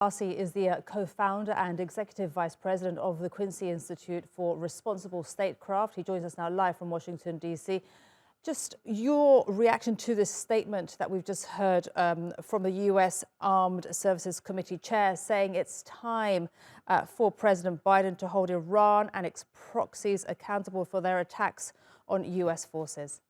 Parsi is the co-founder and executive vice president of the Quincy Institute for Responsible Statecraft. He joins us now live from Washington, D.C. Just your reaction to this statement that we've just heard from the U.S. Armed Services Committee chair saying it's time for President Biden to hold Iran and its proxies accountable for their attacks on U.S. forces.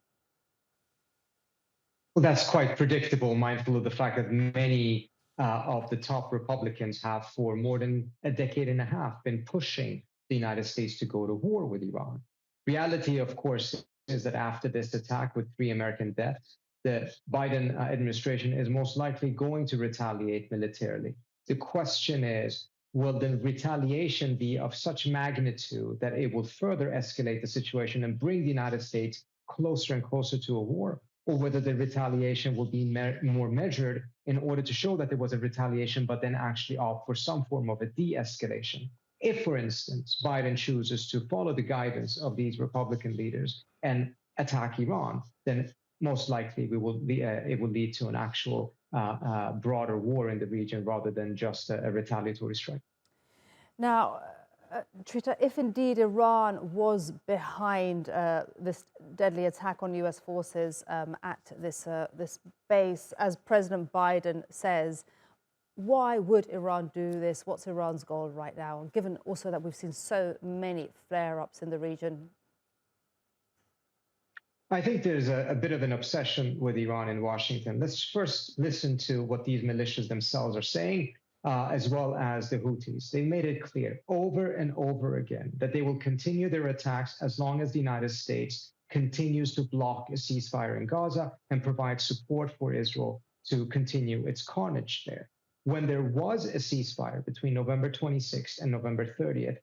Well, that's quite predictable, mindful of the fact that many of the top Republicans have for more than a decade and a half been pushing the United States to go to war with Iran. Reality, of course, is that after this attack with 3 American deaths, the Biden administration is most likely going to retaliate militarily. The question is, will the retaliation be of such magnitude that it will further escalate the situation and bring the United States closer and closer to a war? Or whether the retaliation will be more measured in order to show that there was a retaliation, but then actually opt for some form of a de-escalation. If, for instance, Biden chooses to follow the guidance of these Republican leaders and attack Iran, then most likely it will lead to an actual broader war in the region rather than just a retaliatory strike. Now, Trita, if indeed Iran was behind this deadly attack on U.S. forces at this base, as President Biden says, why would Iran do this? What's Iran's goal right now, given also that we've seen so many flare-ups in the region? I think there's a bit of an obsession with Iran in Washington. Let's first listen to what these militias themselves are saying, as well as the Houthis. They made it clear over and over again that they will continue their attacks as long as the United States continues to block a ceasefire in Gaza and provide support for Israel to continue its carnage there. When there was a ceasefire between November 26th and November 30th,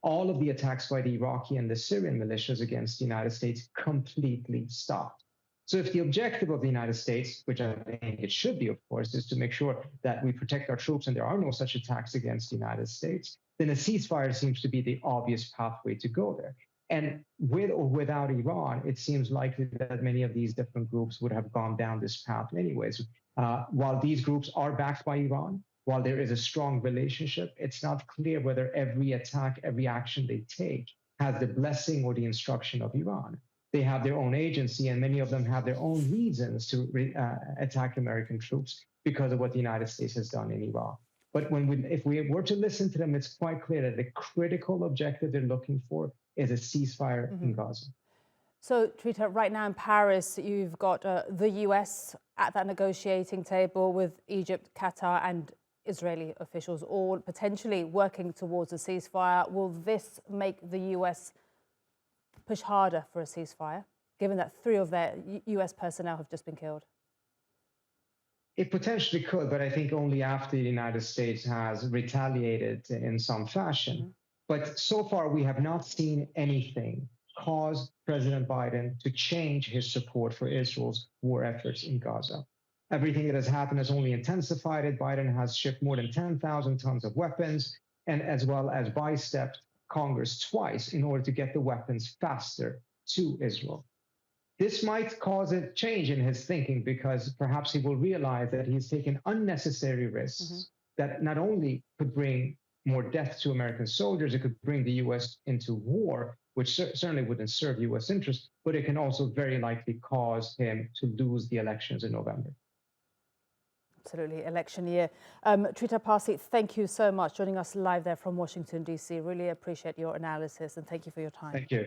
all of the attacks by the Iraqi and the Syrian militias against the United States completely stopped. So if the objective of the United States, which I think it should be, of course, is to make sure that we protect our troops and there are no such attacks against the United States, then a ceasefire seems to be the obvious pathway to go there. And with or without Iran, it seems likely that many of these different groups would have gone down this path anyways. While these groups are backed by Iran, while there is a strong relationship, it's not clear whether every attack, every action they take has the blessing or the instruction of Iran. They have their own agency, and many of them have their own reasons to attack American troops because of what the United States has done in Iraq. But if we were to listen to them, it's quite clear that the critical objective they're looking for is a ceasefire in Gaza. So, Trita, right now in Paris, you've got the US at that negotiating table with Egypt, Qatar, and Israeli officials all potentially working towards a ceasefire. Will this make the US push harder for a ceasefire, given that 3 of their US personnel have just been killed? It potentially could, but I think only after the United States has retaliated in some fashion. But so far, we have not seen anything cause President Biden to change his support for Israel's war efforts in Gaza. Everything that has happened has only intensified it. Biden has shipped more than 10,000 tons of weapons, and as well as bystepped Congress twice in order to get the weapons faster to Israel. This might cause a change in his thinking because perhaps he will realize that he's taken unnecessary risks that not only could bring more death to American soldiers, it could bring the U.S. into war, which certainly wouldn't serve U.S. interests, but it can also very likely cause him to lose the elections in November. Absolutely, election year. Trita Parsi, thank you so much joining us live there from Washington, D.C. Really appreciate your analysis and thank you for your time. Thank you.